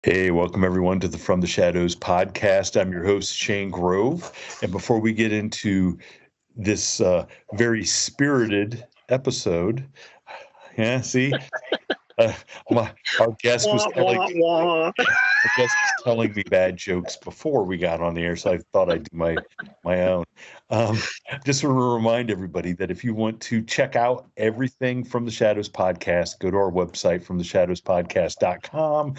Hey, welcome everyone to the From the Shadows podcast. I'm your host, Shane Grove. And before we get into this very spirited episode, yeah, see, uh, our guest was telling me, our guest was telling me bad jokes before we got on the air, so I thought I'd do my own. Um, just want to remind everybody that if you want to check out everything from the Shadows podcast, go to our website, fromtheshadowspodcast.com.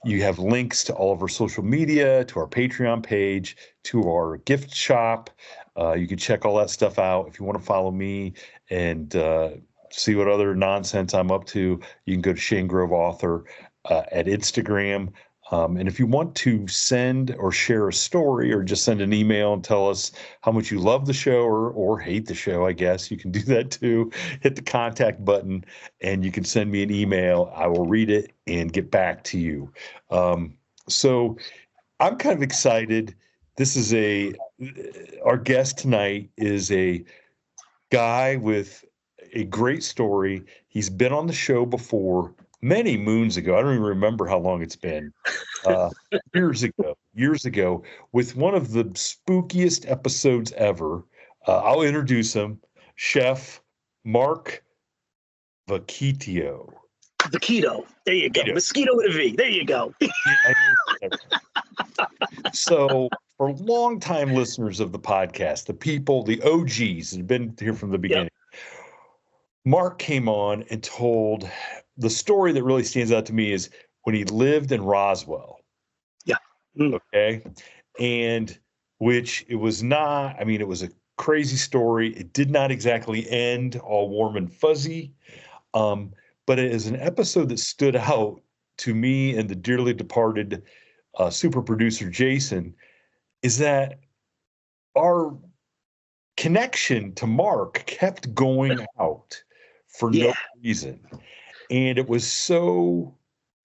You have links to all of our social media, to our Patreon page, to our gift shop. You can check all that stuff out. If you want to follow me and see what other nonsense I'm up to, you can go to Shane Grove Author at Instagram. And if you want to send or share a story or just send an email and tell us how much you love the show or hate the show, I guess you can do that too. Hit the contact button and you can send me an email. I will read it and get back to you. So I'm kind of excited. This is our guest tonight is a guy with a great story. He's been on the show before many moons ago. I don't even remember how long it's been. Years ago, with one of the spookiest episodes ever. I'll introduce him, Chef Mark Vecchitto. Vecchitto. There you go. Mosquito with a V. There you go. So, for longtime listeners of the podcast, the people, the OGs, have been here from the beginning. Yep. Mark came on and told the story that really stands out to me is when he lived in Roswell. Yeah. Okay. And which it was not, I mean, it was a crazy story. It did not exactly end all warm and fuzzy. But it is an episode that stood out to me and the dearly departed super producer Jason, is that our connection to Mark kept going out for no reason. And it was so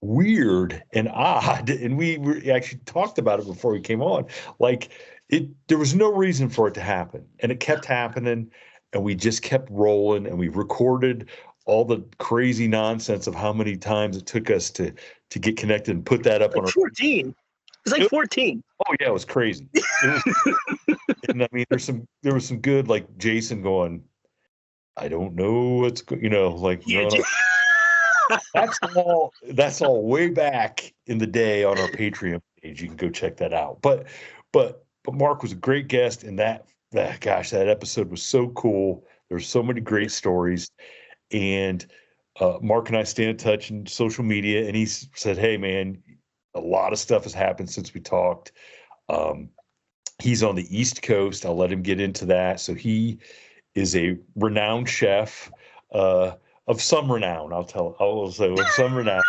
weird and odd. And we actually talked about it before we came on. Like there was no reason for it to happen. And it kept happening. And we just kept rolling and we recorded all the crazy nonsense of how many times it took us to get connected and put that up on our 14. It was like 14. Oh yeah, it was crazy. And I mean, there was some good, like Jason going, I don't know what's like no. That's all way back in the day on our Patreon page. You can go check that out. But Mark was a great guest, and that episode was so cool. There's so many great stories, and Mark and I stay in touch in social media, and he said, "Hey man, a lot of stuff has happened since we talked." He's on the East Coast. I'll let him get into that. So he is a renowned chef of some renown. I'll say of some renown.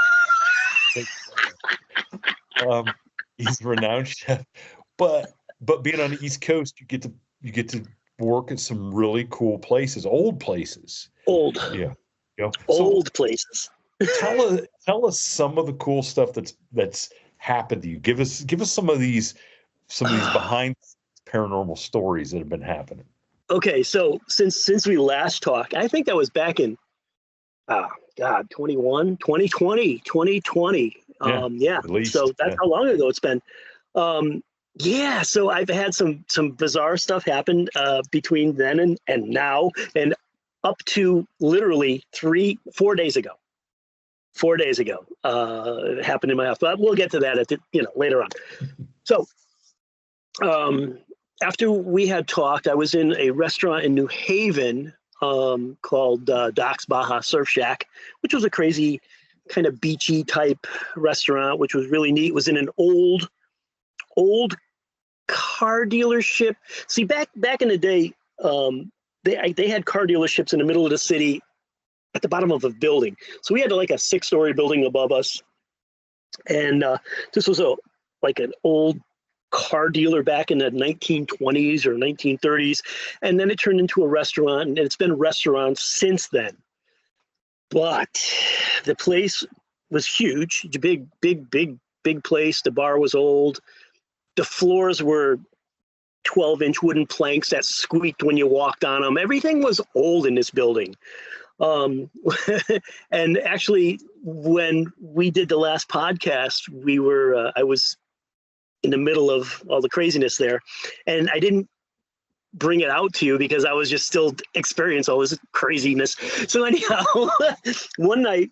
He's a renowned chef, but being on the East Coast, you get to work at some really cool places, old places. Yeah. Old places. Tell us some of the cool stuff that's happened to you. Give us some of these behind paranormal stories that have been happening. Okay, so since we last talked, I think that was back in 2020. At least, so that's how long ago it's been. So I've had some bizarre stuff happen between then and now, and up to literally 4 days ago. 4 days ago, it happened in my house. But we'll get to that later on. So, after we had talked, I was in a restaurant in New Haven called Doc's Baja Surf Shack, which was a crazy kind of beachy type restaurant, which was really neat. It was in an old car dealership. See, back in the day, they had car dealerships in the middle of the city at the bottom of a building. So we had like a 6-story building above us. And this was like an old car dealer back in the 1920s or 1930s. And then it turned into a restaurant, and it's been restaurants since then. But the place was huge, big place. The bar was old. The floors were 12-inch wooden planks that squeaked when you walked on them. Everything was old in this building. Um, and actually, when we did the last podcast, I was in the middle of all the craziness there, and I didn't bring it out to you because I was just still experiencing all this craziness. So anyhow, one night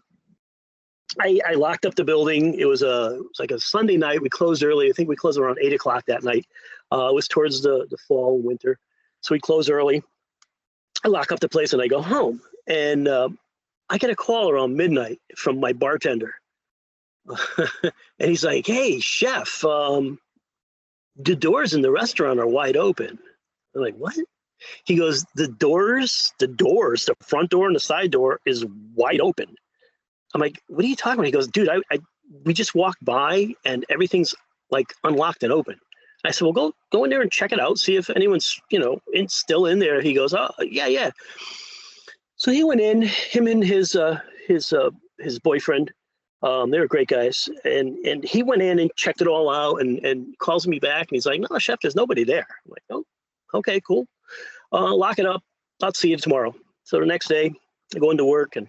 I locked up the building. It was like a Sunday night. We closed early. I think we closed around 8:00 that night. It was towards the fall and winter. So we closed early. I lock up the place and I go home. And I get a call around midnight from my bartender. And he's like, "Hey, chef, the doors in the restaurant are wide open." I'm like, "What?" He goes, the front door and the side door is wide open. I'm like, "What are you talking about?" He goes, "Dude, we just walked by and everything's like unlocked and open." I said, "Well, go in there and check it out. See if anyone's, still in there." He goes, "Oh, yeah." So he went in, him and his boyfriend. They were great guys. And he went in and checked it all out and calls me back. And he's like, "No, chef, there's nobody there." I'm like, "Oh, okay, cool. Lock it up. I'll see you tomorrow." So the next day I go into work and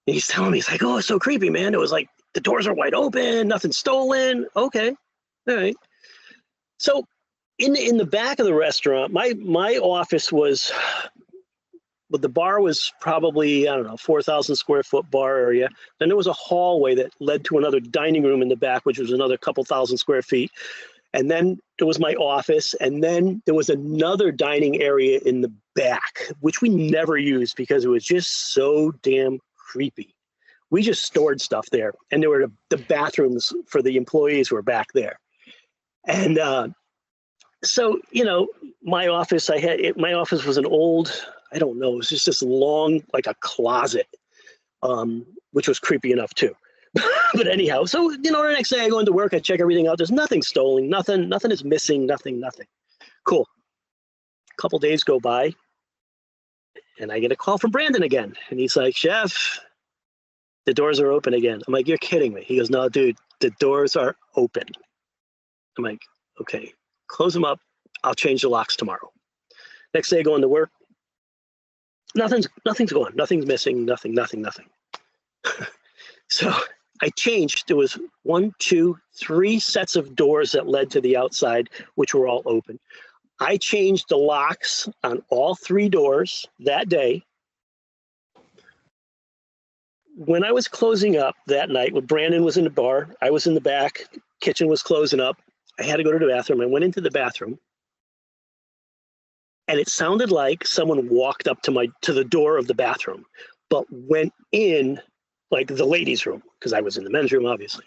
he's telling me, he's like, "Oh, it's so creepy, man. It was like the doors are wide open, nothing's stolen." Okay. All right. So in the back of the restaurant, my office was, but the bar was probably, I don't know, 4,000 square foot bar area. Then there was a hallway that led to another dining room in the back, which was another couple thousand square feet. And then there was my office. And then there was another dining area in the back, which we never used because it was just so damn creepy. We just stored stuff there. And there were the bathrooms for the employees who were back there. And so, my office, my office was an old, I don't know, it was just this long, like a closet, which was creepy enough too. But anyhow, so, the next day I go into work, I check everything out. There's nothing stolen, nothing is missing, nothing. Cool. A couple days go by and I get a call from Brandon again. And he's like, "Chef, the doors are open again." I'm like, "You're kidding me." He goes, "No, dude, the doors are open." I'm like, "Okay, close them up. I'll change the locks tomorrow." Next day I go into work. Nothing's gone. Nothing's missing. Nothing. So I changed. There was 1, 2, 3 sets of doors that led to the outside, which were all open. I changed the locks on all 3 doors that day. When I was closing up that night, when Brandon was in the bar, I was in the back, kitchen was closing up. I had to go to the bathroom. I went into the bathroom. And it sounded like someone walked up to the door of the bathroom, but went in like the ladies' room, because I was in the men's room, obviously.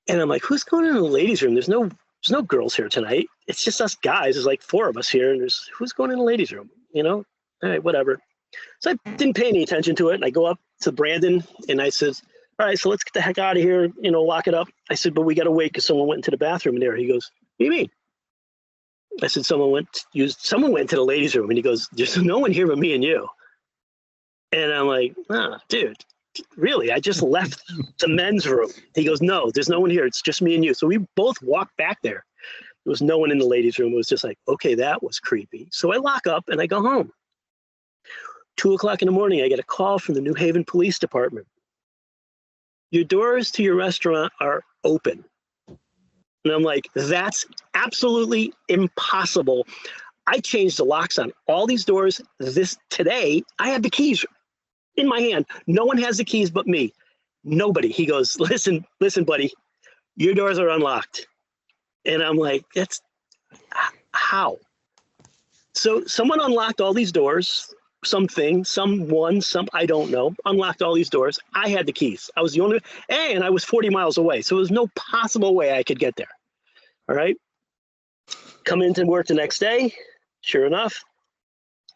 And I'm like, "Who's going in the ladies' room? There's no girls here tonight. It's just us guys. There's like 4 of us here, and who's going in the ladies' room? All right, whatever." So I didn't pay any attention to it. And I go up to Brandon and I said, "All right, so let's get the heck out of here. Lock it up." I said, "But we got to wait because someone went into the bathroom in there." He goes, "What do you mean?" I said, someone went to the ladies' room." And he goes, "There's no one here but me and you." And I'm like, "Oh, dude, really? I just left the men's room." He goes, "No, there's no one here. It's just me and you." So we both walked back there. There was no one in the ladies' room. It was just like, okay, that was creepy. So I lock up and I go home. 2:00 in the morning, I get a call from the New Haven Police Department. "Your doors to your restaurant are open." And I'm like, "That's absolutely impossible. I changed the locks on all these doors today. I have the keys in my hand. No one has the keys but me. Nobody." He goes, listen, buddy, your doors are unlocked." And I'm like, "That's how?" So someone unlocked all these doors, someone, I don't know, unlocked all these doors. I had the keys. I was the only, and I was 40 miles away. So there was no possible way I could get there. All right. Come into work the next day. Sure enough,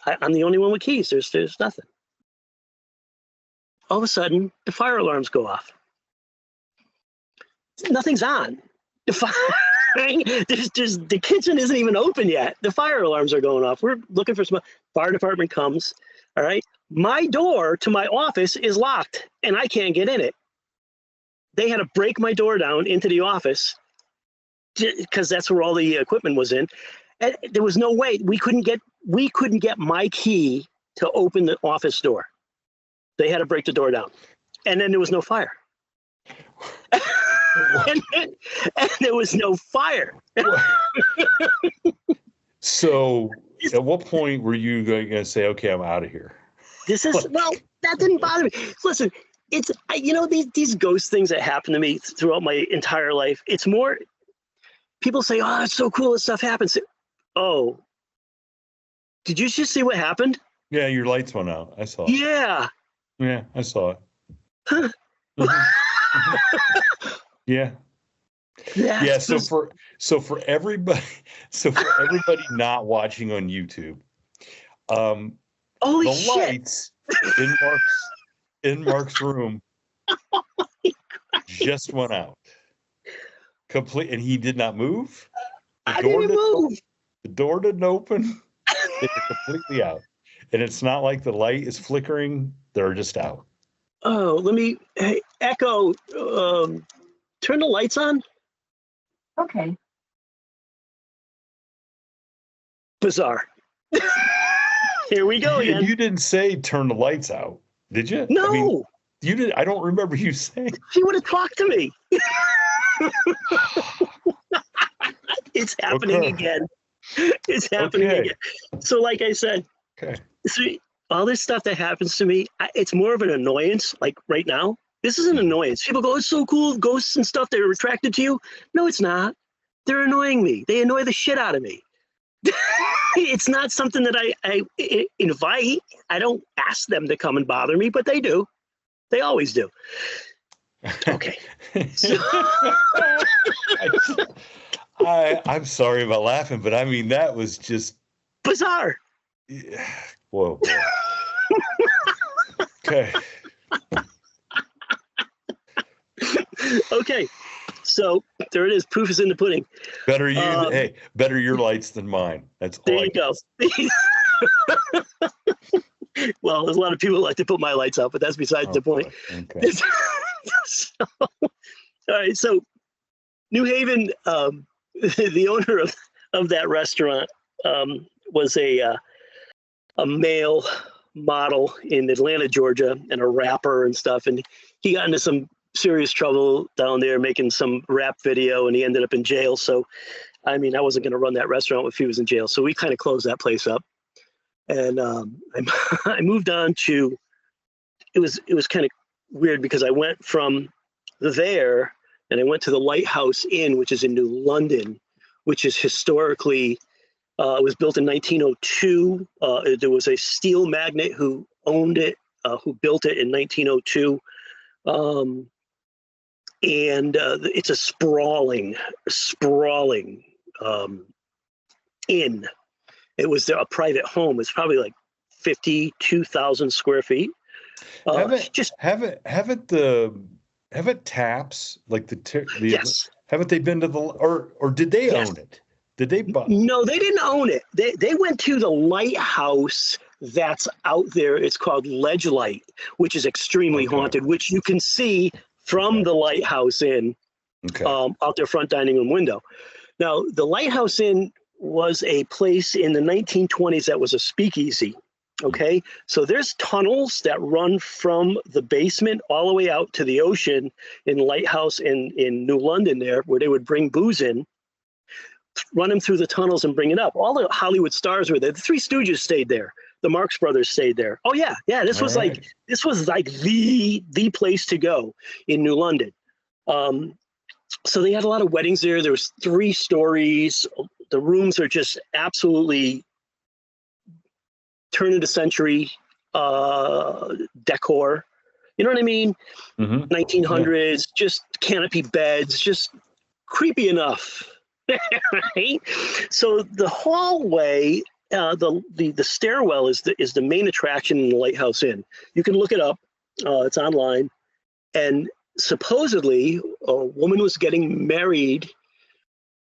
I'm the only one with keys. There's nothing. All of a sudden, the fire alarms go off. Nothing's on. The kitchen isn't even open yet. The fire alarms are going off. We're looking for some. Fire department comes. All right. My door to my office is locked and I can't get in it. They had to break my door down into the office because that's where all the equipment was in. And there was no way we couldn't get my key to open the office door. They had to break the door down. And then there was no fire. and there was no fire. So at what point were you going to say, okay, I'm out of here? Well, that didn't bother me. Listen, it's, these ghost things that happen to me throughout my entire life. It's more, people say, oh, it's so cool. This stuff happens. Oh, did you just see what happened? Yeah, your lights went out. I saw it. Yeah. Yeah, I saw it. Yeah. Yeah. So for everybody not watching on YouTube, holy the shit. lights in Mark's room just went out. Complete, and he did not move. I didn't move. The door didn't open. It's completely out. And it's not like the light is flickering. They're just out. Oh, let me, Echo, turn the lights on. Okay. Bizarre. Here we go again. You didn't say turn the lights out, did you? No. I mean, you did. I don't remember you saying. She would have talked to me. It's happening again. It's happening again. So like I said, all this stuff that happens to me, it's more of an annoyance. Like right now, this is an annoyance. People go, it's so cool, ghosts and stuff, they're attracted to you. No, it's not. They're annoying me. They annoy the shit out of me. It's not something that I invite. I don't ask them to come and bother me, but they do. They always do. Okay. I'm sorry about laughing, but I mean, that was just bizarre. Whoa. Okay. Okay. So there it is. Proof is in the pudding. Better your lights than mine. That's all. There you go. Well, there's a lot of people who like to put my lights out, but that's besides the point. Okay. All right. So New Haven, the owner of that restaurant was a male model in Atlanta, Georgia, and a rapper and stuff. And he got into some serious trouble down there making some rap video, and he ended up in jail. So, I mean, I wasn't going to run that restaurant if he was in jail. So we kind of closed that place up. And I moved on to, it was kind of weird because I went from there and I went to the Lighthouse Inn, which is in New London, which is historically, it was built in 1902. There was a steel magnate who owned it, who built it in 1902. And it's a sprawling inn. It was a private home. It's probably like 52,000 square feet. Have it taps like the yes. Haven't they been to the or did they own it? Did they buy? No, they didn't own it. They went to the lighthouse that's out there. It's called Ledge Light, which is extremely haunted, which you can see from the Lighthouse Inn out their front dining room window. Now, the Lighthouse Inn was a place in the 1920s that was a speakeasy. Okay, so there's tunnels that run from the basement all the way out to the ocean in Lighthouse in New London there, where they would bring booze in, run them through the tunnels and bring it up. All the Hollywood stars were there. The Three Stooges stayed there. The Marx Brothers stayed there. Oh yeah. This was like the place to go in New London. So they had a lot of weddings there. There was 3 stories. The rooms are just absolutely turn of the century decor. You know what I mean? 1900s, just canopy beds, just creepy enough. Right? So the hallway, the stairwell is the main attraction in the Lighthouse Inn. You can look it up. It's online. And supposedly a woman was getting married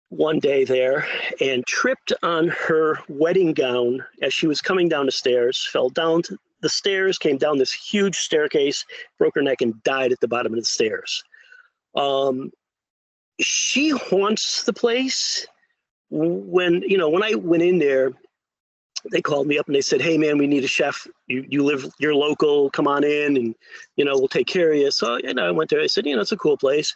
one day there and tripped on her wedding gown as she was coming down the stairs, fell down the stairs, came down this huge staircase, broke her neck and died at the bottom of the stairs. She haunts the place. When I went in there, they called me up and they said, "Hey man, we need a chef. You're local, come on in and, we'll take care of you." So, I went there. I said, it's a cool place.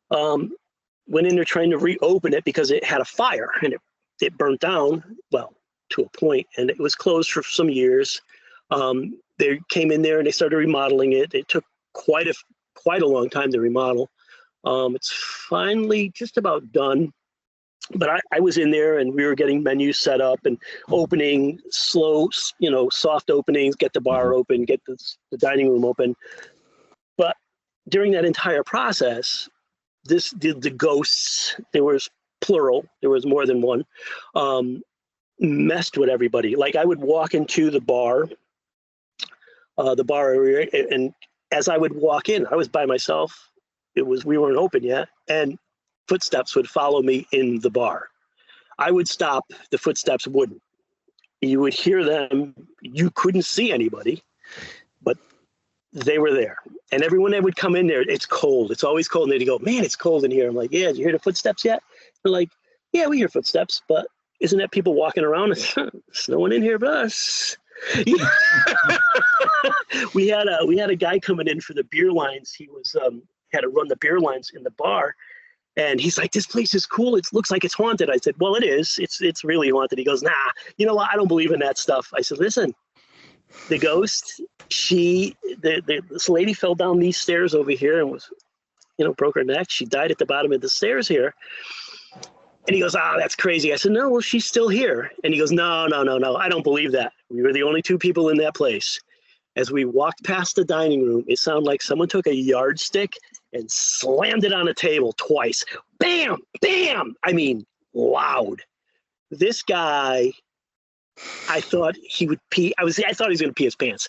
Went in there trying to reopen it because it had a fire and it burnt down, well, to a point, and it was closed for some years. They came in there and they started remodeling it. It took quite a long time to remodel. It's finally just about done. But I was in there and we were getting menus set up and opening slow, soft openings, get the bar open, get the dining room open. But during that entire process, the ghosts, there was plural, there was more than one, messed with everybody. Like I would walk into the bar area, and as I would walk in, I was by myself. We weren't open yet, and footsteps would follow me in the bar. I would stop, the footsteps wouldn't. You would hear them, you couldn't see anybody, but they were there. And everyone that would come in there, it's cold, it's always cold. And they'd go, "Man, it's cold in here." I'm like, "Yeah, did you hear the footsteps yet?" They're like, "Yeah, we hear footsteps, but isn't that people walking around? There's no one in here but us." We had a guy coming in for the beer lines. He was had to run the beer lines in the bar. And he's like, "This place is cool. It looks like it's haunted." I said, "Well, it is. It's really haunted." He goes, "Nah, you know what? I don't believe in that stuff." I said, "Listen, the ghost, this lady fell down these stairs over here and was, broke her neck. She died at the bottom of the stairs here." And he goes, "That's crazy." I said, "No, well, she's still here." And he goes, No, I don't believe that. We were the only two people in that place. As we walked past the dining room, it sounded like someone took a yardstick and slammed it on a table twice. Bam, bam. I mean, loud. This guy, I thought he would pee. I thought he was going to pee his pants.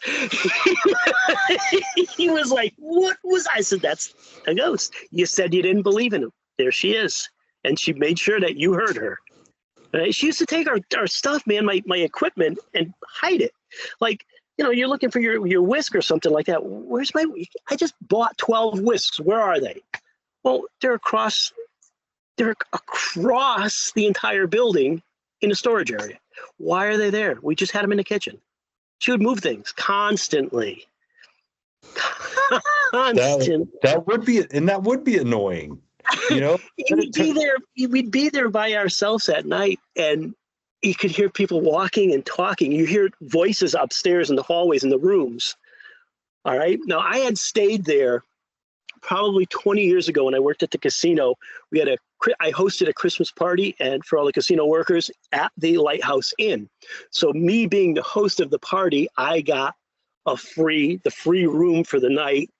He was like, "What was?" I said, "That's a ghost. You said you didn't believe in him. There she is." And she made sure that you heard her. Right? She used to take our stuff, man, my equipment, and hide it. Like, you're looking for your whisk or something like that. Where's I just bought 12 whisks. Where are they? Well, they're across the entire building in the storage area. Why are they there? We just had them in the kitchen. She would move things constantly. That would be annoying. We'd be there by ourselves at night, and you could hear people walking and talking. You hear voices upstairs in the hallways in the rooms. All right. Now, I had stayed there probably 20 years ago when I worked at the casino. I hosted a Christmas party and for all the casino workers at the Lighthouse Inn. So me being the host of the party, I got the free room for the night,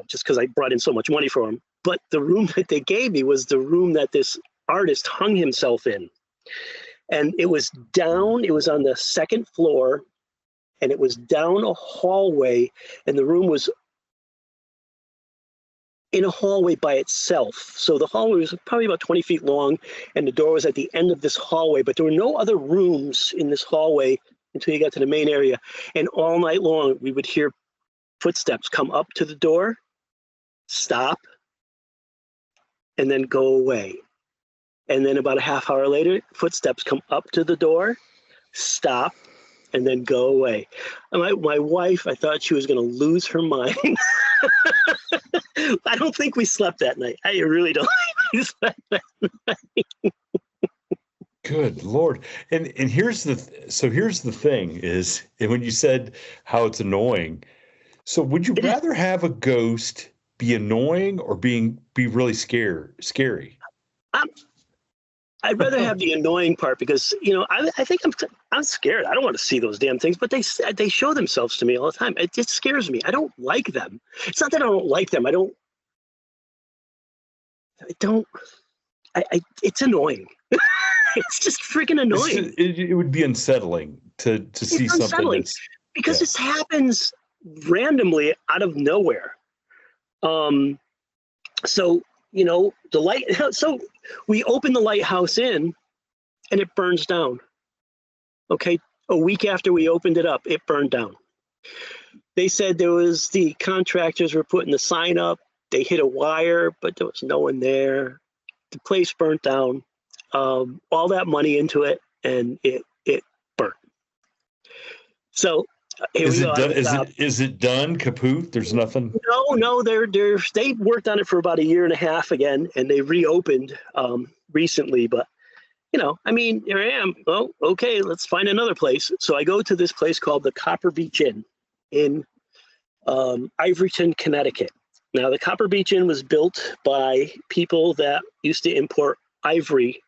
just because I brought in so much money for them. But the room that they gave me was the room that this artist hung himself in. And it was on the second floor, and it was down a hallway, and the room was in a hallway by itself. So the hallway was probably about 20 feet long, and the door was at the end of this hallway, but there were no other rooms in this hallway until you got to the main area. And all night long, we would hear footsteps come up to the door, stop, and then go away. And then about a half hour later, footsteps come up to the door, stop, and then go away. And my wife, I thought she was going to lose her mind. I don't think we slept that night. I really don't think we slept that night. Good Lord. And here's the thing is, and when you said how it's annoying, so would you rather have a ghost be annoying or be really scary? I'd rather have the annoying part because, I think I'm scared. I don't want to see those damn things, but they show themselves to me all the time. It just scares me. I don't like them. It's not that I don't like them. It's annoying. It's just freaking annoying. It would be unsettling to see something because this happens randomly out of nowhere. So we open the Lighthouse Inn and it burns down. Okay. A week after we opened it up, it burned down. They said the contractors were putting the sign up. They hit a wire, but there was no one there. The place burnt down. All that money into it. and it burnt. So here Is we it go. done? Is it done? Kaput? There's nothing. No, they worked on it for about a year and a half again, and they reopened recently. But I mean, here I am. Oh, okay, let's find another place. So I go to this place called the Copper Beech Inn in Ivoryton, Connecticut. Now, the Copper Beech Inn was built by people that used to import ivory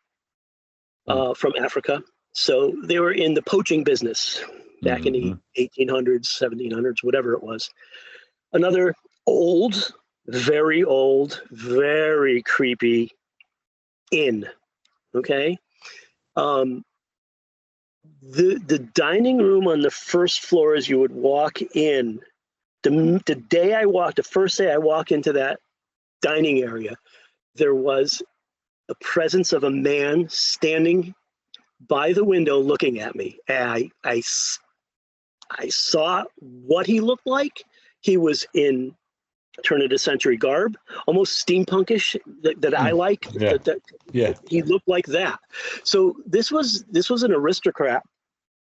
from Africa. So they were in the poaching business back in the 1800s, 1700s, whatever it was. Another old, very creepy inn. Okay. The dining room on the first floor as you would walk in, the first day I walk into that dining area, there was the presence of a man standing by the window looking at me. And I saw what he looked like. He was in turn of the century garb, almost steampunkish that I like. Yeah. He looked like that. So this was an aristocrat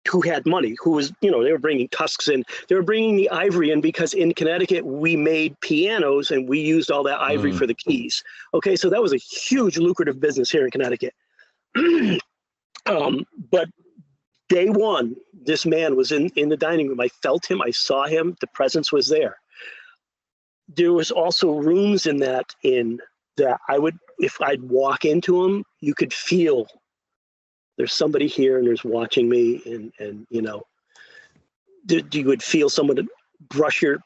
who had money, who was, they were bringing tusks in. They were bringing the ivory in because in Connecticut, we made pianos and we used all that ivory for the keys. Okay, so that was a huge lucrative business here in Connecticut. But day one, this man was in the dining room. I felt him. I saw him. The presence was there. There was also rooms in that inn that if I'd walk into them, you could feel there's somebody here and there's watching me, and you would feel someone brush your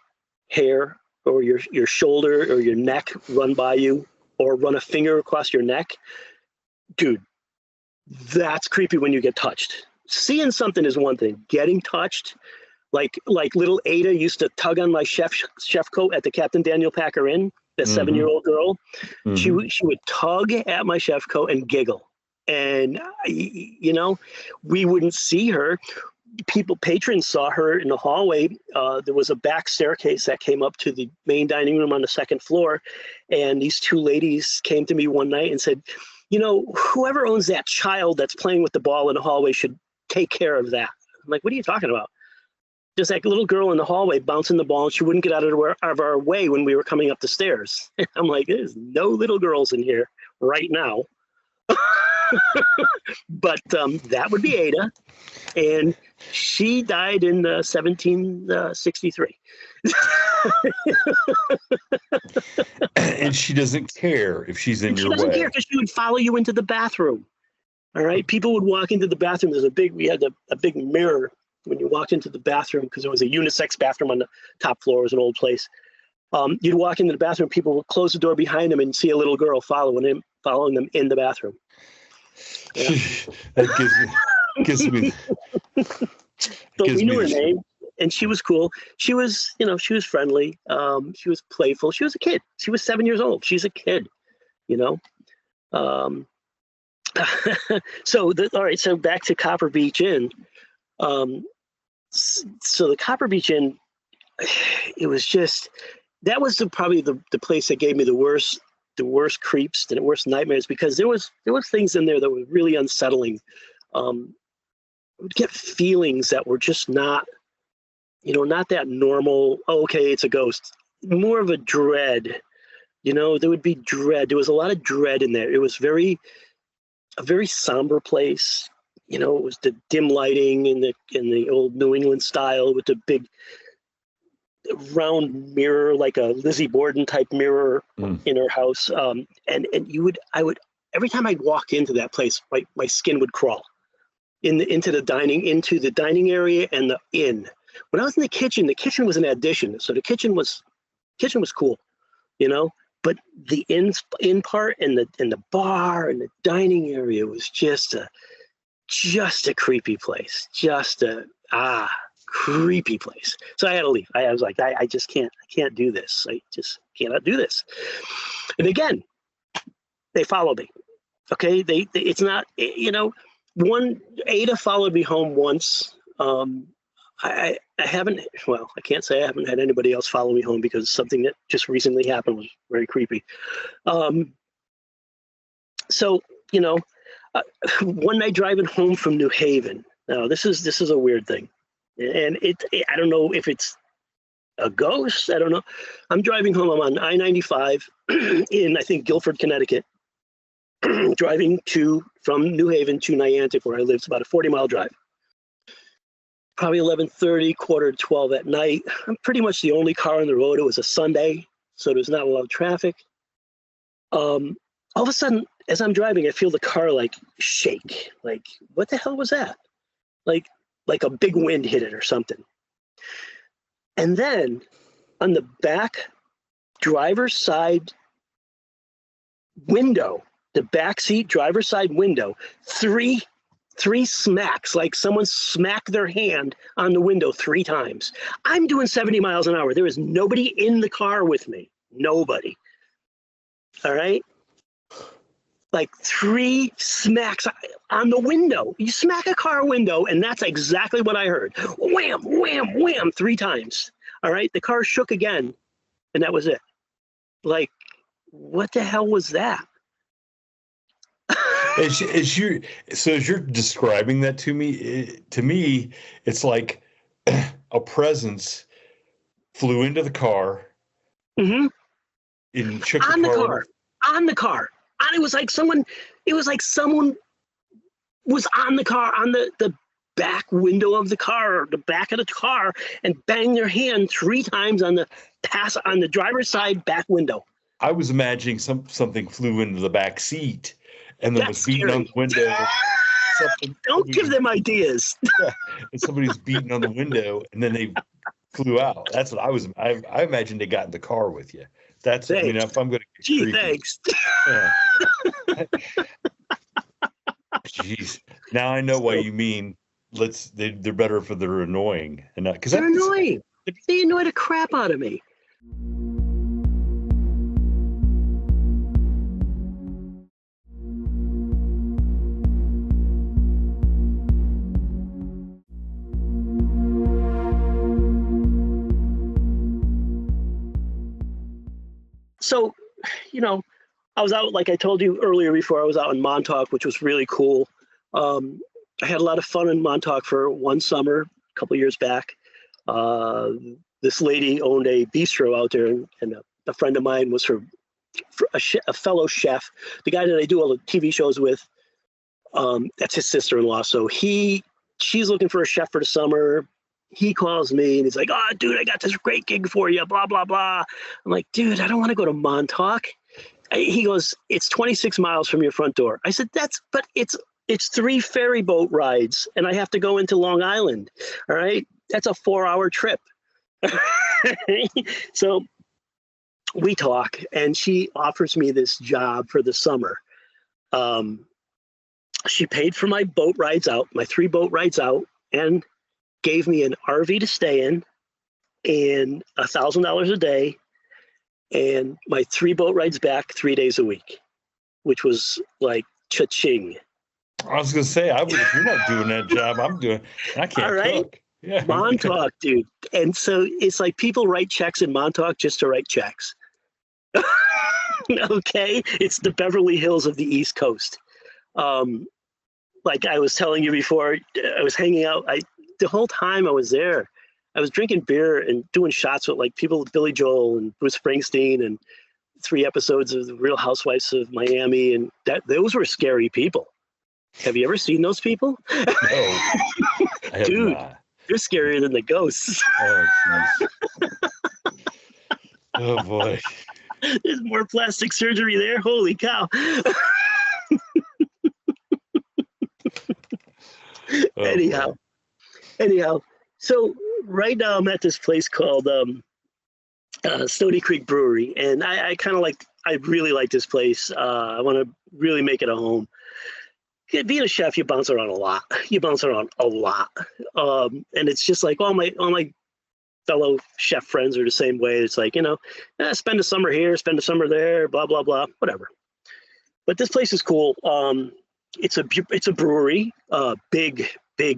hair or your shoulder or your neck, run by you, or run a finger across your neck. Dude, that's creepy when you get touched. Seeing something is one thing. Getting touched, like little Ada used to tug on my chef coat at the Captain Daniel Packer Inn, that 7-year-old girl. She would tug at my chef coat and giggle. And, we wouldn't see her. Patrons saw her in the hallway. There was a back staircase that came up to the main dining room on the second floor. And these two ladies came to me one night and said, whoever owns that child that's playing with the ball in the hallway should take care of that. I'm like, what are you talking about? Just that little girl in the hallway bouncing the ball, and she wouldn't get out of our way when we were coming up the stairs. I'm like, there's no little girls in here right now. But that would be Ada, and she died in 1763. And she doesn't care if she's in your way. She doesn't care because she would follow you into the bathroom. All right, people would walk into the bathroom. We had a big mirror when you walked into the bathroom, because there was a unisex bathroom on the top floor. It was an old place. You'd walk into the bathroom, people would close the door behind them and see a little girl following them in the bathroom. Yeah. That gives me. So we knew her name, and she was cool. She was, she was friendly. She was playful. She was a kid. She was 7 years old. She's a kid, So back to Copper Beech Inn. So the Copper Beech Inn, it was just, that was probably the place that gave me the worst creeps, the worst nightmares, because there was things in there that were really unsettling. I would get feelings that were just not that normal. Oh, okay, it's a ghost. More of a dread. There would be dread. There was a lot of dread in there. It was a very somber place. It was the dim lighting in the old New England style with the big round mirror, like a Lizzie Borden type mirror in her house. And I would every time I'd walk into that place, my skin would crawl into the dining area and the inn. When I was in the kitchen was an addition. So the kitchen was cool, but the inn part and the bar and the dining area was just a creepy place, creepy place. So I had to leave. I was like, I just can't do this. I just cannot do this. And again, they followed me. Okay. It's not, Ada followed me home once. I can't say I haven't had anybody else follow me home, because something that just recently happened was very creepy. So, One night driving home from New Haven. Now, this is a weird thing. And I don't know if it's a ghost. I don't know. I'm driving home. I'm on I-95 in, I think, Guilford, Connecticut. Driving from New Haven to Niantic, where I live. It's about a 40-mile drive. Probably 11:30, quarter to 12 at night. I'm pretty much the only car on the road. It was a Sunday, so there's not a lot of traffic. All of a sudden, as I'm driving, I feel the car like shake. Like, what the hell was that? Like a big wind hit it or something. And then on the back driver's side window, the backseat driver's side window, three smacks, like someone smacked their hand on the window 3 times. I'm doing 70 miles an hour. There is nobody in the car with me. Nobody. All right? Like 3 smacks on the window. You smack a car window, and that's exactly what I heard. Wham, wham, wham, 3 times. All right? The car shook again, and that was it. Like, what the hell was that? As you're describing that to me, it's like a presence flew into the car, Mm-hmm. and shook On the the car. car. On the car. And it was like someone was on the car, on the back window of the car, or the back of the car, and banged their hand 3 times on the driver's side back window. I was imagining something flew into the back seat and then That's was beating scary. on the window. Don't give them ideas. And somebody's beating on the window, and then they flew out. That's what I imagined they got in the car with you. That's, I mean, if I'm going to get Gee, creepy. thanks. Yeah. Jeez. Now I know why you mean they're better for they're annoying and not because They're annoying. They annoy the crap out of me. So, I was out, like I told you earlier before, I was out in Montauk, which was really cool. I had a lot of fun in Montauk for one summer, a couple years back. This lady owned a bistro out there, and a friend of mine was a fellow chef. The guy that I do all the TV shows with, that's his sister-in-law. So she's looking for a chef for the summer. He calls me and he's like, "Oh, dude, I got this great gig for you, blah, blah, blah." I'm like, "Dude, I don't want to go to Montauk." He goes, "It's 26 miles from your front door." I said, but it's 3 ferry boat rides, and I have to go into Long Island. All right. That's a 4-hour trip. So we talk, and she offers me this job for the summer. She paid for my boat rides out, my 3 boat rides out, and gave me an RV to stay in and $1,000 a day and my 3 boat rides back 3 days a week, which was like cha-ching. I was going to say, if you're not doing that job, I'm doing. I can't All right. cook. Yeah. Montauk, dude. And so it's like people write checks in Montauk just to write checks. Okay? It's the Beverly Hills of the East Coast. Like I was telling you before, I was hanging out. The whole time I was there, I was drinking beer and doing shots with like people, Billy Joel and Bruce Springsteen, and 3 episodes of The Real Housewives of Miami. And those were scary people. Have you ever seen those people? No, I have Dude, not. they're scarier than the ghosts. Oh, jeez. Oh, boy. There's more plastic surgery there. Holy cow. Oh, Anyhow, so right now I'm at this place called Stony Creek Brewery, and I really like this place. I want to really make it a home. Being a chef, you bounce around a lot. And it's just like all my fellow chef friends are the same way. It's like, spend a summer here, spend a summer there, blah, blah, blah, whatever. But this place is cool. It's a brewery, big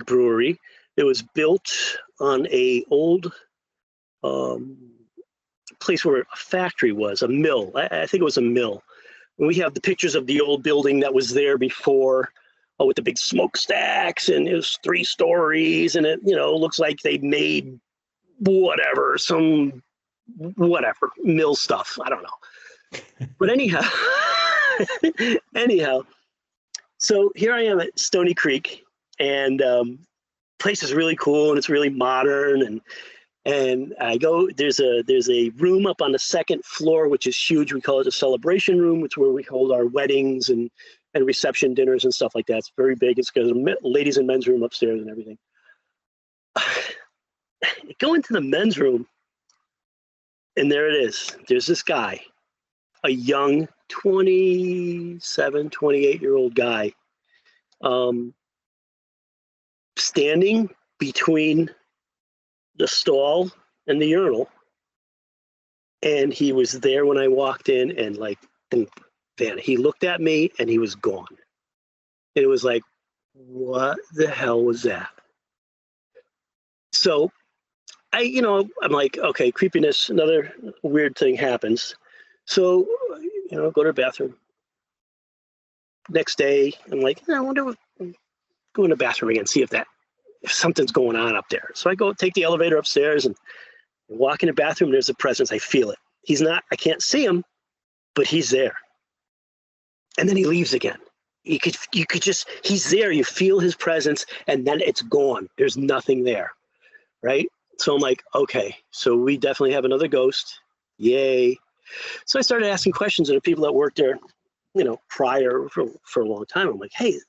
brewery. It was built on a old place where a factory was, a mill. I think it was a mill. And we have the pictures of the old building that was there before. with the big smokestacks, and it was 3 stories, and it, looks like they made whatever, mill stuff. I don't know. But anyhow, so here I am at Stony Creek, and place is really cool, and it's really modern, and I go, there's a room up on the 2nd floor, which is huge. We call it a celebration room, which is where we hold our weddings and reception dinners and stuff like that. It's very big. It's got a ladies and men's room upstairs and everything. Go into the men's room, and there it is. There's this guy, a young 27, 28-year-old guy, standing between the stall and the urinal. And he was there when I walked in, and like, boom, van. He looked at me and he was gone. And it was like, what the hell was that? So I'm like, okay, creepiness, another weird thing happens. So, go to the bathroom. Next day, I'm like, I wonder what, go in the bathroom again, see if something's going on up there. So I go take the elevator upstairs and walk in the bathroom. There's a presence. I feel it. I can't see him, but he's there. And then he leaves again. You could just, he's there. You feel his presence, and then it's gone. There's nothing there. Right. So I'm like, okay, so we definitely have another ghost. Yay. So I started asking questions of the people that worked there, prior for a long time. I'm like, hey,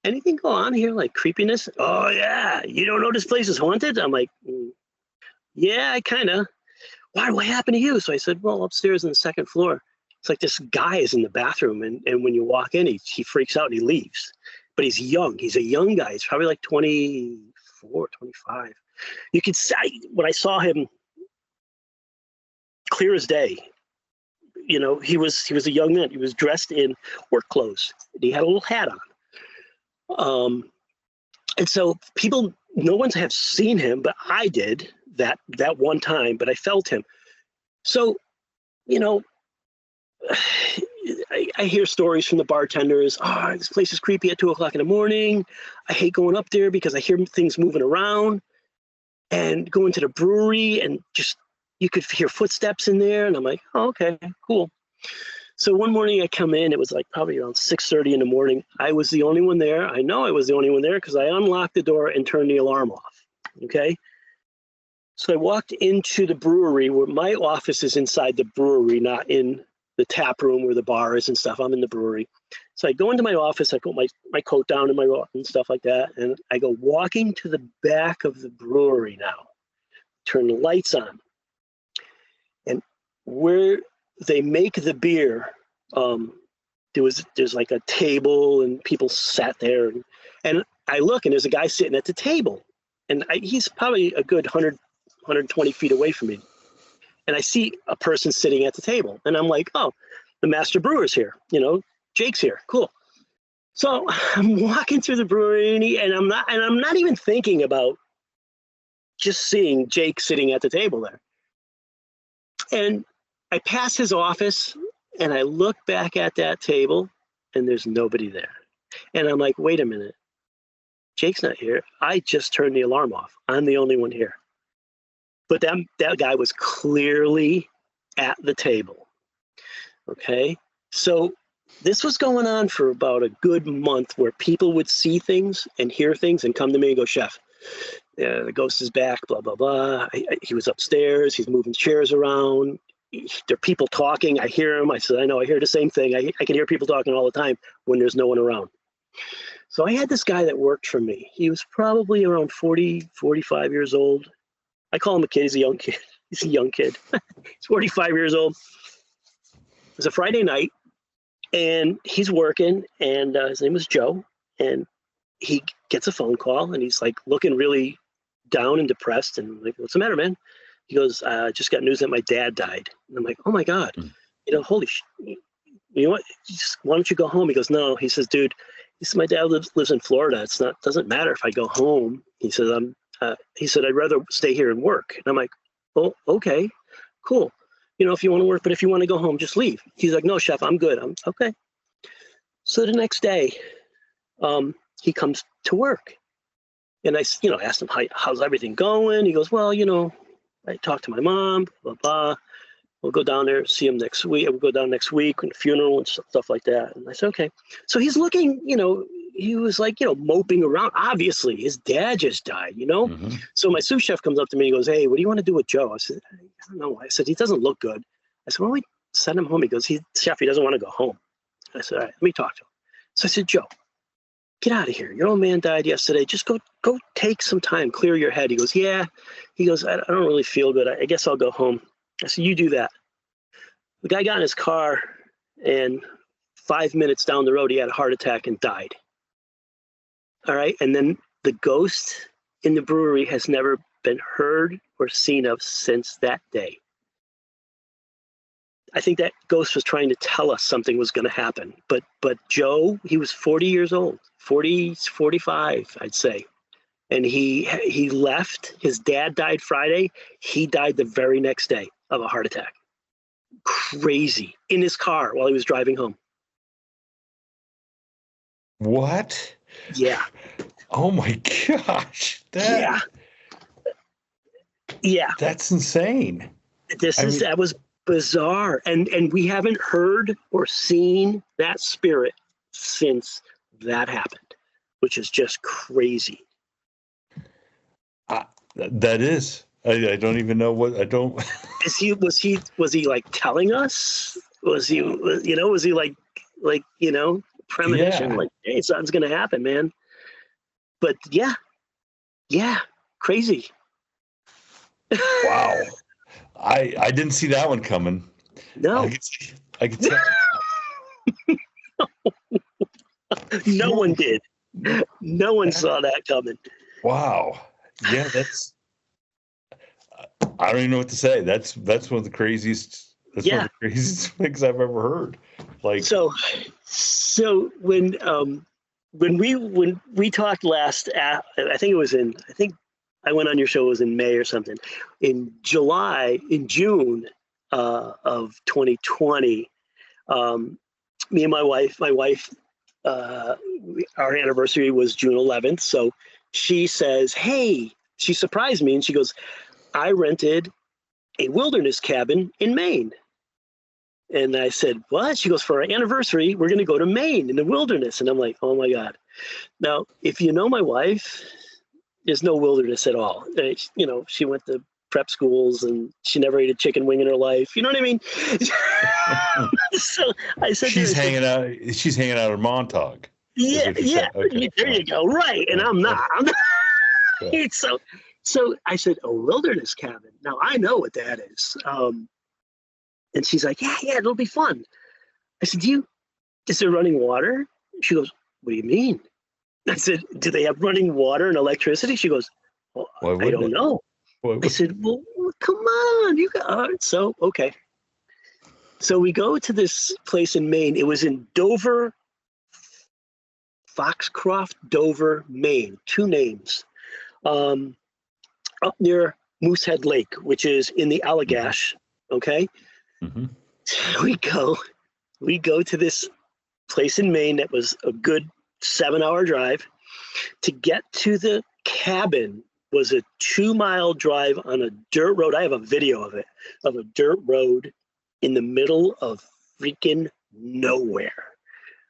anything go on here, like creepiness? Oh, yeah. You don't know this place is haunted? I'm like, yeah, I kind of. Why? What happened to you? So I said, well, upstairs on the 2nd floor, it's like this guy is in the bathroom. And when you walk in, he freaks out and he leaves. But he's young. He's a young guy. He's probably like 24, 25. You could say, when I saw him, clear as day, he was a young man. He was dressed in work clothes. He had a little hat on. And so no one's have seen him, but I did that one time, but I felt him. So, I hear stories from the bartenders. Oh, this place is creepy at 2:00 in the morning. I hate going up there because I hear things moving around. And going to the brewery, and just, you could hear footsteps in there. And I'm like, oh, okay, cool. So one morning I come in, it was like probably around 6:30 in the morning. I was the only one there. I know I was the only one there because I unlocked the door and turned the alarm off. Okay. So I walked into the brewery, where my office is inside the brewery, not in the tap room where the bar is and stuff. I'm in the brewery. So I go into my office, I put my coat down and stuff like that. And I go walking to the back of the brewery now, turn the lights on. And where they make the beer, there's like a table and people sat there. And I look, and there's a guy sitting at the table. And he's probably a good 120 feet away from me. And I see a person sitting at the table. And I'm like, oh, the master brewer's here. Jake's here. Cool. So I'm walking through the brewery, and I'm not even thinking about just seeing Jake sitting at the table there. And I pass his office, and I look back at that table, and there's nobody there. And I'm like, wait a minute. Jake's not here. I just turned the alarm off. I'm the only one here. But that guy was clearly at the table. Okay. So this was going on for about a good month, where people would see things and hear things and come to me and go, Chef, the ghost is back, blah, blah, blah. He was upstairs. He's moving chairs around. There are people talking. I hear him. I said, I know, I hear the same thing. I can hear people talking all the time when there's no one around. So I had this guy that worked for me. He was probably around 40, 45 years old. I call him a kid. He's a young kid. He's a young kid. He's 45 years old. It was a Friday night, and he's working, and his name was Joe, and he gets a phone call, and he's like looking really down and depressed, and I'm like, what's the matter, man? He goes, just got news that my dad died. And I'm like, oh my God, holy shit. You know what? Why don't you go home? He goes, no. He says, dude, my dad lives in Florida. Doesn't matter if I go home. He says, I'd rather stay here and work. And I'm like, oh, okay, cool. If you want to work, but if you want to go home, just leave. He's like, no, Chef, I'm good. I'm okay. So the next day, he comes to work. And I, asked him, how's everything going? He goes, well, I talked to my mom, blah, blah. We'll go down there, see him next week. We'll go down next week and funeral and stuff like that. And I said, okay. So he's looking, he was like, moping around. Obviously, his dad just died, Mm-hmm. So my sous chef comes up to me and goes, hey, what do you want to do with Joe? I said, I don't know. I said, he doesn't look good. I said, why don't we send him home? He goes, chef, he doesn't want to go home. I said, all right, let me talk to him. So I said, Joe, get out of here. Your old man died yesterday. Just go take some time, clear your head. He goes, yeah. He goes, I don't really feel good. I guess I'll go home. I said, you do that. The guy got in his car, and 5 minutes down the road, he had a heart attack and died. All right. And then the ghost in the brewery has never been heard or seen of since that day. I think that ghost was trying to tell us something was going to happen. But Joe, he was 40 years old, 40, 45, I'd say. And he left. His dad died Friday. He died the very next day of a heart attack. Crazy. In his car while he was driving home. What? Yeah. Oh my gosh. Yeah. That's insane. That was bizarre. And we haven't heard or seen that spirit since that happened, which is just crazy. That is. I don't even know what I don't. Was he like telling us? Was he like premonition? Yeah. Like, hey, something's gonna happen, man. But yeah, crazy. Wow. I didn't see that one coming. No. I could tell. No one did. No one saw that coming. Wow. Yeah, I don't even know what to say. That's one of the craziest. That's one of the craziest things I've ever heard. Like so when we talked last, I think I went on your show. It was in May or something. In June of 2020, me and my wife, our anniversary was June 11th. So she says, hey, she surprised me and she goes, I rented a wilderness cabin in Maine. And I said, what? She goes, for our anniversary, we're going to go to Maine in the wilderness. And I'm like, oh my God. Now, if you know my wife, there's no wilderness at all. She went to prep schools and she never ate a chicken wing in her life. You know what I mean? So I said, she's hanging out in Montauk. Yeah. Okay. There you go. Right. And I'm not. Yeah. So I said, a wilderness cabin. Now I know what that is. And she's like, yeah, it'll be fun. I said, is there running water? She goes, what do you mean? I said, do they have running water and electricity? She goes, well, I don't know. I said, well, come on. You got so, okay. So we go to this place in Maine. It was in Foxcroft, Dover, Maine. 2 names. Up near Moosehead Lake, which is in the Allagash. Okay. Mm-hmm. We go to this place in Maine that was a good 7-hour drive. To get to the cabin was a 2-mile drive on a dirt road. I have a video of it, of a dirt road in the middle of freaking nowhere.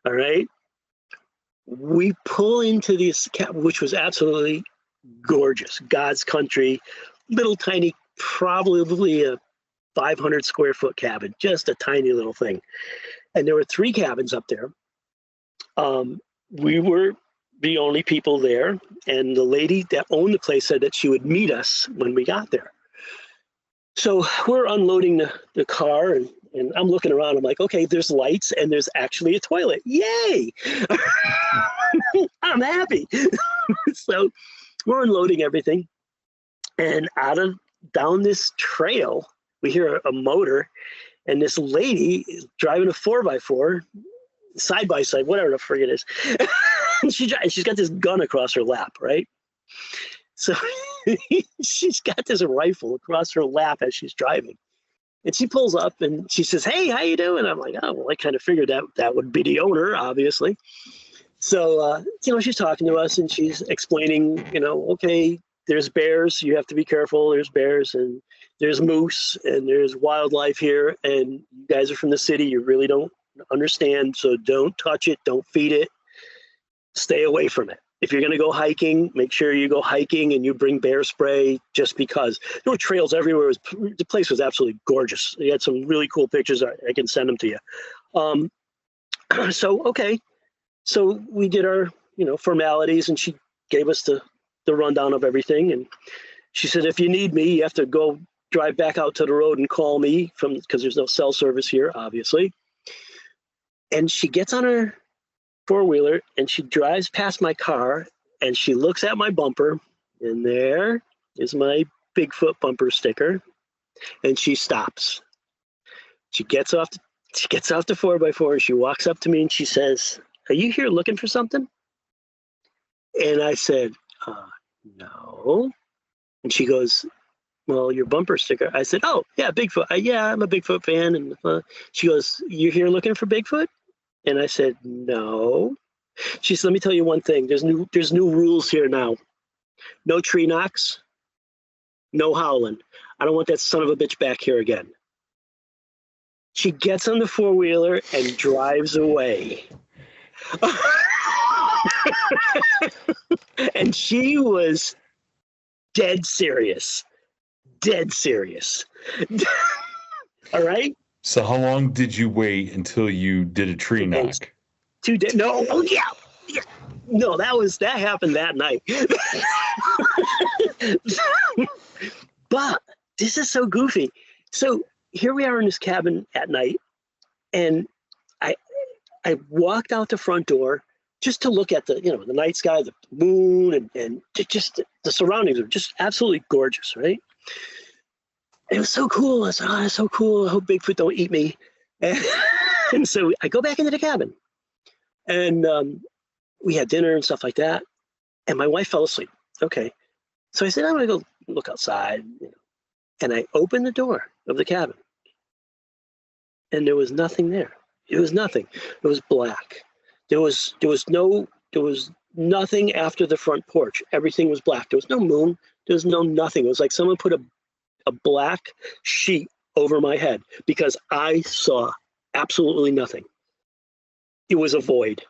All right. We pull into this cabin, which was absolutely gorgeous. God's country, little tiny, probably a 500 square foot cabin, just a tiny little thing. And there were 3 cabins up there. We were the only people there. And the lady that owned the place said that she would meet us when we got there. So we're unloading the car and I'm looking around. I'm like, okay, there's lights and there's actually a toilet. Yay! I'm happy. So we're unloading everything. And down this trail, we hear a motor, and this lady is driving a 4x4, side by side, whatever the frig it is. And she's got this gun across her lap, right? So she's got this rifle across her lap as she's driving. And she pulls up and she says, hey, how you doing? I'm like, oh, well, I kind of figured that would be the owner, obviously. She's talking to us and she's explaining, okay, there's bears, you have to be careful. There's bears and there's moose and there's wildlife here. And you guys are from the city. You really don't understand. So don't touch it. Don't feed it. Stay away from it. If you're going to go hiking, make sure you go hiking and you bring bear spray just because there were trails everywhere. The place was absolutely gorgeous. They had some really cool pictures. I can send them to you. Okay. So we did our, formalities and she gave us the rundown of everything. And she said, if you need me, you have to go drive back out to the road and call me because there's no cell service here, obviously. And she gets on her four-wheeler and she drives past my car and she looks at my bumper and there is my Bigfoot bumper sticker and she stops. She gets off the 4x4 and she walks up to me and she says, are you here looking for something? And I said, no. And she goes, well, your bumper sticker. I said, oh, yeah, Bigfoot. Yeah, I'm a Bigfoot fan. And she goes, you here looking for Bigfoot? And I said, no. She said, let me tell you one thing. There's new rules here now. No tree knocks. No howling. I don't want that son of a bitch back here again. She gets on the four-wheeler and drives away. And she was dead serious. All right. So how long did you wait until you did a tree knock? 2 days. No. Oh yeah. No, that happened that night. But this is so goofy. So here we are in this cabin at night, and I walked out the front door just to look at the night sky, the moon, and just the surroundings are just absolutely gorgeous, right? It was so cool. I said, oh, that's so cool. I hope Bigfoot don't eat me. And so I go back into the cabin, and we had dinner and stuff like that. And my wife fell asleep. Okay. So I said, I'm going to go look outside. And I opened the door of the cabin, and there was nothing there. It was nothing. It was black. There was nothing after the front porch. Everything was black. There was no moon. There was no nothing. It was like someone put a black sheet over my head because I saw absolutely nothing. It was a void.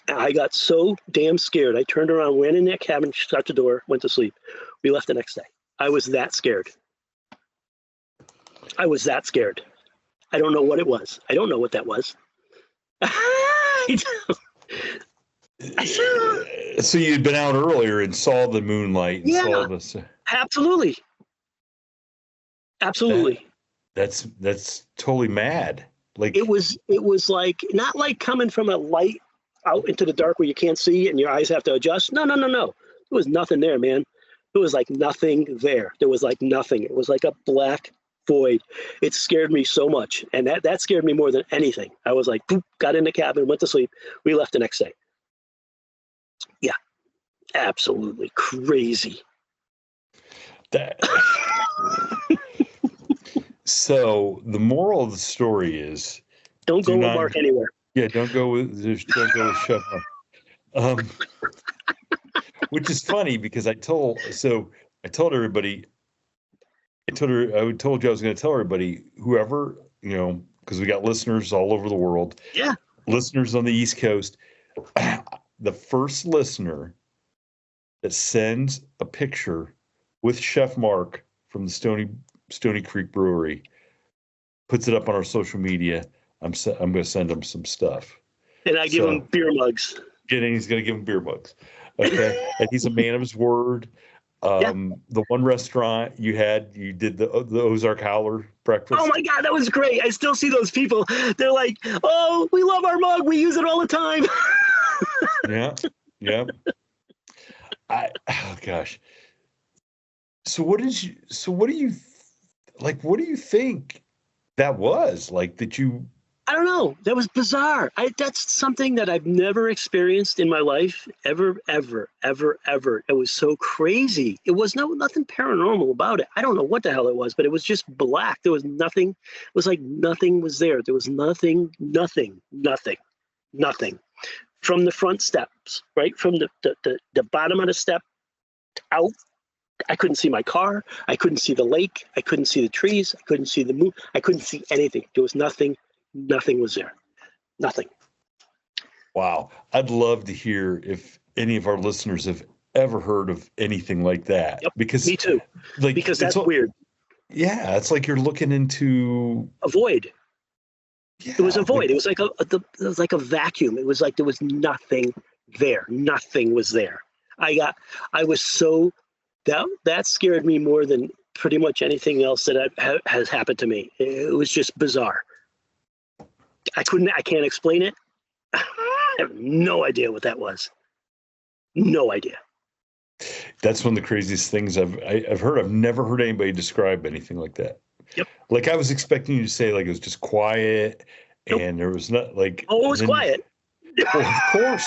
I got so damn scared. I turned around, went in that cabin, shut the door, went to sleep. We left the next day. I was that scared. I don't know what it was. I don't know what that was. So you'd been out earlier and saw the moonlight and saw this. Absolutely. That's totally mad. Like it was like not like coming from a light out into the dark where you can't see and your eyes have to adjust. No. There was nothing there, man. There was like nothing there. There was like nothing. It was like a black void. It scared me so much. And that scared me more than anything. I was like, boop, got in the cabin, went to sleep. We left the next day. Yeah. Absolutely crazy. So the moral of the story is don't go with Mark anywhere. Yeah, don't go with Chef Mark. Which is funny because I told everybody, I told you I was going to tell everybody, whoever, because we got listeners all over the world. Yeah. Listeners on the East Coast. The first listener that sends a picture with Chef Mark from the Stony Creek Brewery, puts it up on our social media, I'm going to send him some stuff. And I give him beer mugs. And he's going to give him beer mugs. Okay. And he's a man of his word. The one restaurant you did the Ozark Howler breakfast. Oh my God, that was great. I still see those people. They're like, oh, we love our mug. We use it all the time. Yeah. Oh gosh. So what do you think that was? Like, that you... I don't know. That was bizarre. That's something that I've never experienced in my life, ever. It was so crazy. It was nothing paranormal about it. I don't know what the hell it was, but it was just black. There was nothing. It was like nothing was there. There was nothing. from the front steps, right from the bottom of the step out. I couldn't see my car. I couldn't see the lake. I couldn't see the trees. I couldn't see the moon. I couldn't see anything. There was nothing. Nothing was there. Nothing. Wow. I'd love to hear if any of our listeners have ever heard of anything like that. Yep, because me too. Like, because that's weird. Yeah, it's like you're looking into a void. Yeah, it was a void. It was like a vacuum. It was like there was nothing there. Nothing was there. I was so that scared me more than pretty much anything else that has happened to me. It was just bizarre. I can't explain it. I have no idea what that was. No idea. That's one of the craziest things I've heard. I've never heard anybody describe anything like that. Yep. Like I was expecting you to say like it was just quiet and there was not like. Oh, it was quiet. Well,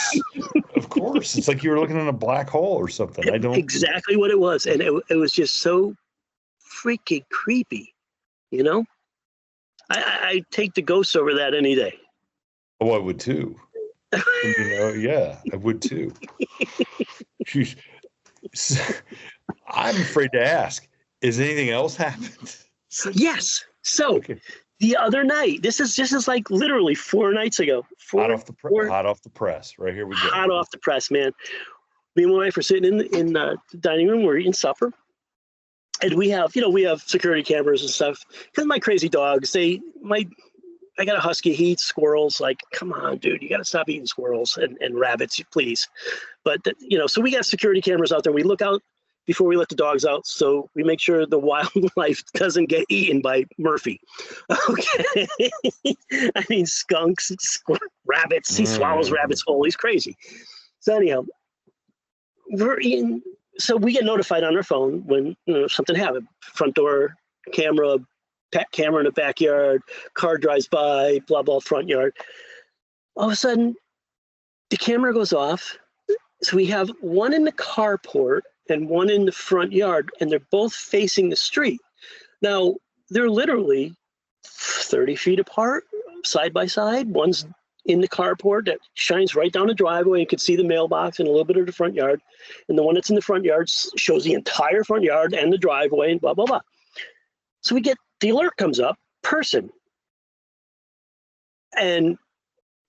of course. It's like you were looking in a black hole or something. I don't exactly what it was, and it was just so freaking creepy. You know, I take the ghosts over that any day. Oh, I would too. Yeah, I would too. I'm afraid to ask. Has anything else happened? Yes. So the other night, this is like literally 4 nights ago. Hot off the press. Right here we go. Hot off the press, man. Me and my wife are sitting in the dining room. We're eating supper. And we have security cameras and stuff. Because my crazy dogs, I got a husky, he eats squirrels. Like, come on, dude, you got to stop eating squirrels and rabbits, please. But, so we got security cameras out there. We look out before we let the dogs out. So we make sure the wildlife doesn't get eaten by Murphy. Okay. I mean, skunks, rabbits, he swallows rabbits whole. He's crazy. So anyhow, we're eating. So we get notified on our phone when something happened. Front door camera, pet camera in the backyard, car drives by, blah, blah, front yard. All of a sudden, the camera goes off. So we have one in the carport and one in the front yard, and they're both facing the street. Now, they're literally 30 feet apart, side by side. One's in the carport that shines right down the driveway. You can see the mailbox and a little bit of the front yard. And the one that's in the front yard shows the entire front yard and the driveway and blah, blah, blah. So we get the alert comes up, person. And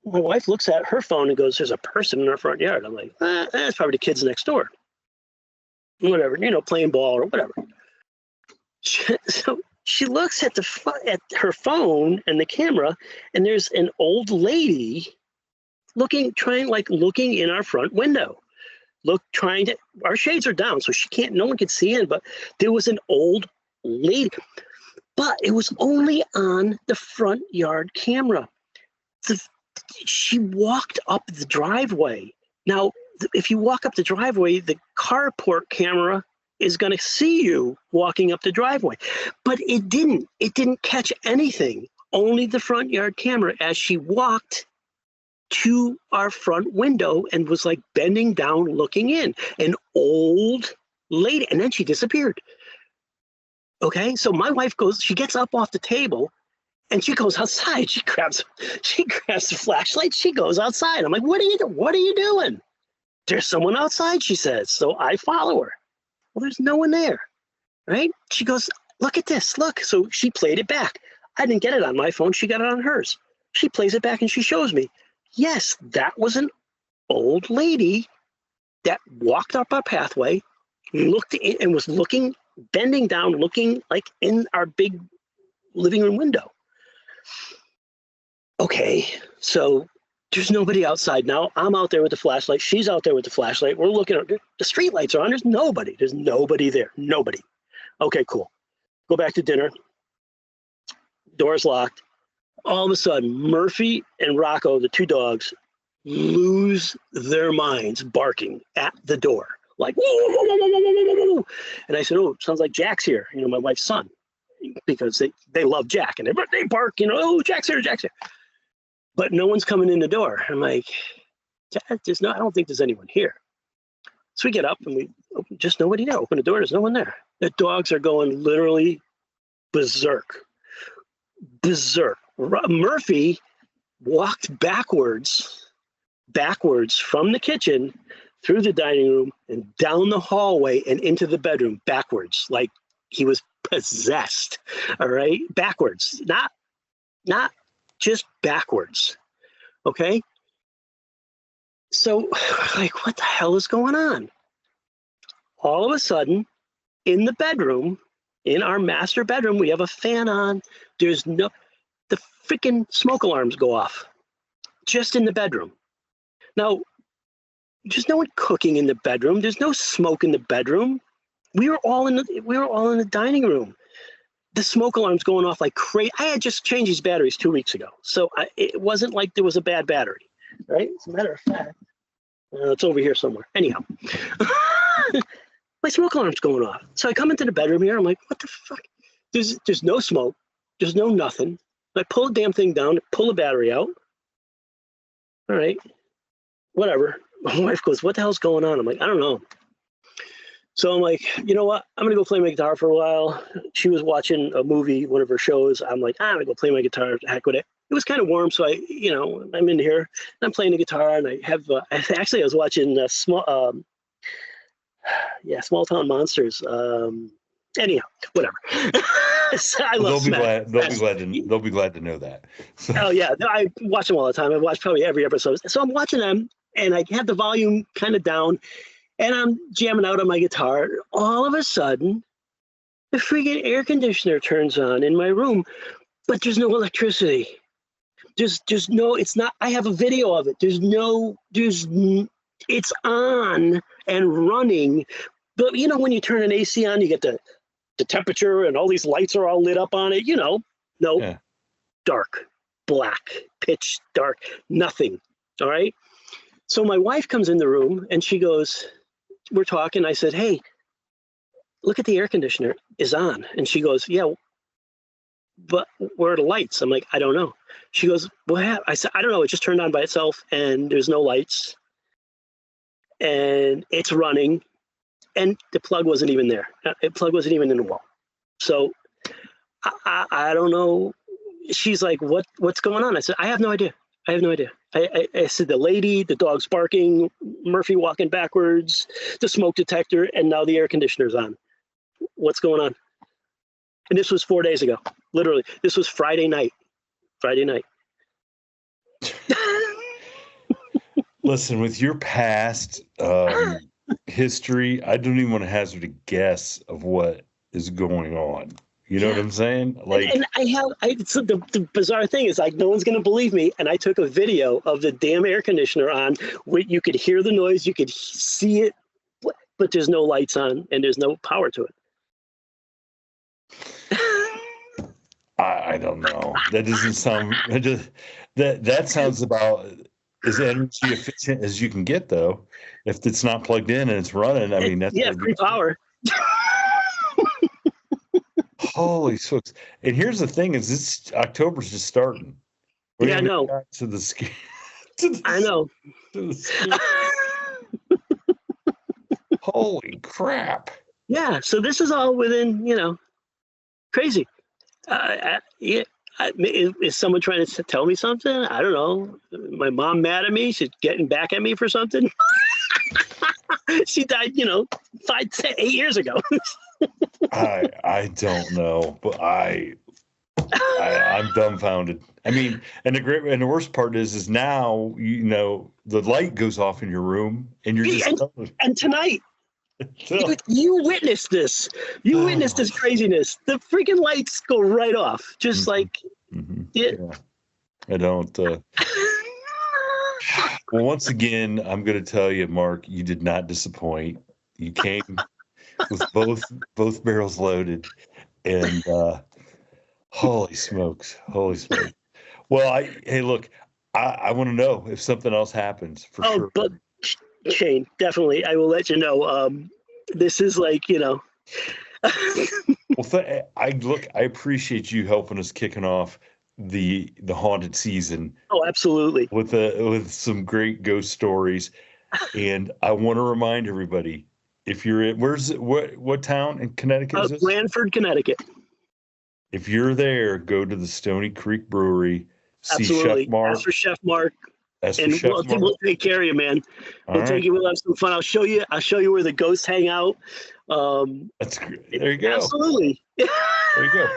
my wife looks at her phone and goes, there's a person in our front yard. I'm like, that's probably the kids next door. Whatever, playing ball or whatever. So she looks at at her phone and the camera, and there's an old lady looking in our front window. Our shades are down, so no one can see in, but there was an old lady. But it was only on the front yard camera. She walked up the driveway. Now, if you walk up the driveway, the carport camera is going to see you walking up the driveway. But it didn't. It didn't catch anything. Only the front yard camera as she walked to our front window and was like bending down, looking in. An old lady. And then she disappeared. Okay, so my wife she gets up off the table and she goes outside. She grabs the flashlight. She goes outside. I'm like, what are you doing? There's someone outside, she says. So I follow her. Well, there's no one there, right? She goes, look at this, look. So she played it back. I didn't get it on my phone. She got it on hers. She plays it back and she shows me. Yes, that was an old lady that walked up our pathway, looked in, and was looking, bending down, looking like in our big living room window. Okay, so there's nobody outside now. I'm out there with the flashlight. She's out there with the flashlight. We're looking at the street lights are on. There's nobody. There's nobody there. Nobody. Okay, cool. Go back to dinner. Door's locked. All of a sudden, Murphy and Rocco, the 2 dogs, lose their minds barking at the door. Like, and I said, oh, sounds like Jack's here. My wife's son, because they love Jack and they bark, oh, Jack's here, Jack's here. But no one's coming in the door. I'm like, I don't think there's anyone here. So we get up and just nobody there. Open the door, there's no one there. The dogs are going literally berserk. Berserk. Murphy walked backwards backwards from the kitchen through the dining room and down the hallway and into the bedroom backwards, like he was possessed. All right, backwards, not just backwards. Okay. So, like, what the hell is going on? All of a sudden, in the bedroom, in our master bedroom, we have a fan on. The freaking smoke alarms go off just in the bedroom. Now, there's no one cooking in the bedroom. There's no smoke in the bedroom. We were all in the dining room. The smoke alarm's going off like crazy. I had just changed these batteries 2 weeks ago, so it wasn't like there was a bad battery, right? As a matter of fact, it's over here somewhere. Anyhow, my smoke alarm's going off. So I come into the bedroom here. I'm like, what the fuck? There's no smoke. There's no nothing. I pull the damn thing down, pull the battery out. All right, whatever. My wife goes, what the hell's going on? I'm like, I don't know. So I'm like, you know what? I'm going to go play my guitar for a while. She was watching a movie, one of her shows. I'm like, I'm going to go play my guitar. Heck with it. It was kind of warm. So I'm in here and I'm playing the guitar and I have, I was watching Small Town Monsters. Anyhow, whatever. So I love Smash. They'll be glad to know that. Oh yeah. I watch them all the time. I watch probably every episode. So I'm watching them and I have the volume kind of down. And I'm jamming out on my guitar. All of a sudden, the freaking air conditioner turns on in my room, but there's no electricity. There's no, it's not, I have a video of it. It's on and running. But you know, when you turn an AC on, you get the temperature and all these lights are all lit up on it, Yeah. Dark, black, pitch dark, nothing. All right. So my wife comes in the room and she goes, we're talking. I said, hey, look at the air conditioner is on. And she goes, yeah, but where are the lights? I'm like, I don't know. She goes, what happened? I said, I don't know. It just turned on by itself and there's no lights and it's running and the plug wasn't even there. The plug wasn't even in the wall. So I don't know. She's like, what's going on? I said, I have no idea. I said, the dog's barking, Murphy walking backwards, the smoke detector, and now the air conditioner's on. What's going on? And this was 4 days ago. Literally, this was Friday night. Listen, with your past history, I don't even want to hazard a guess of what is going on. You know what I'm saying? Like, and so the bizarre thing is, like, no one's going to believe me. And I took a video of the damn air conditioner on where you could hear the noise, you could see it, but there's no lights on and there's no power to it. I don't know. That doesn't sound, that sounds about as energy efficient as you can get, though. If it's not plugged in and it's running, I mean, that's free power. Holy smokes. And here's the thing is this October's just starting. Yeah, I know. I know. Holy crap. Yeah, so this is all within, crazy. Is someone trying to tell me something? I don't know. My mom mad at me? She's getting back at me for something? She died, 8 years ago. I don't know, but I'm dumbfounded. I mean, and the worst part is now the light goes off in your room, and you're just and tonight you witnessed this. You witnessed this craziness. The freaking lights go right off, just like yeah. I don't. Well, once again, I'm going to tell you, Mark, you did not disappoint. You came with both barrels loaded, and holy smokes. Well, hey, look, I want to know if something else happens for sure. But Shane, definitely, I will let you know. This is like, Well, I appreciate you helping us kicking off the haunted season. Oh, absolutely. With some great ghost stories, and I want to remind everybody, if you're in, what town in Connecticut is this? Blandford, Connecticut. If you're there, go to the Stony Creek Brewery. See Absolutely. Chef Mark. Ask for Chef Mark. As for And Chef we'll Mark, take care of you, man. all We'll take right, you. We'll have some fun. I'll show you where the ghosts hang out. that's great. There you go. Absolutely. There you go.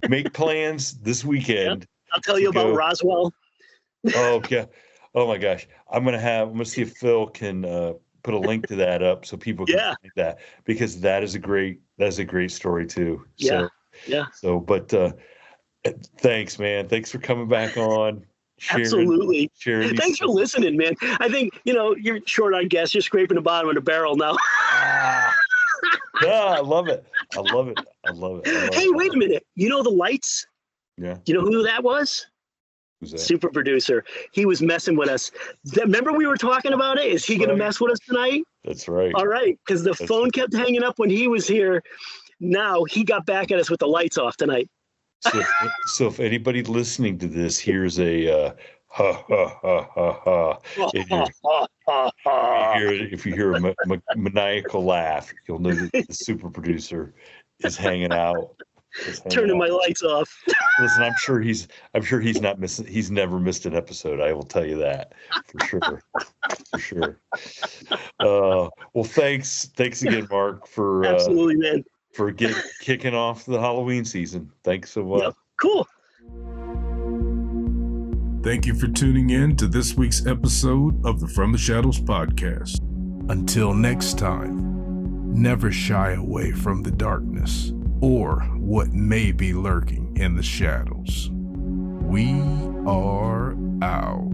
Make plans this weekend. I'll tell you about go. Roswell. Oh yeah. Oh my gosh. I'm gonna see if Phil can put a link to that up so people can find that, because that is a great story too. Yeah. But thanks, man. Thanks for coming back on. Absolutely. Sharing these Thanks for listening, man. I think, you're short on guests. You're scraping the bottom of the barrel now. I love it. Hey, wait a minute. You know the lights? Yeah. You know who that was? Who's that? Super producer. He was messing with us. Remember we were talking about it? Is he going to mess with us tonight? That's right. All right. Because the phone kept hanging up when he was here. Now he got back at us with the lights off tonight. So if anybody listening to this hears a ha ha ha ha ha, if you hear a maniacal laugh, you'll know that the super producer is hanging out. Turning my lights off. Listen, I'm sure he's not missing. He's never missed an episode. I will tell you that for sure. Well, thanks again, Mark, for absolutely, man. For kicking off the Halloween season. Thanks so much. Yep. Cool. Thank you for tuning in to this week's episode of the From the Shadows podcast. Until next time, never shy away from the darkness or what may be lurking in the shadows. We are out.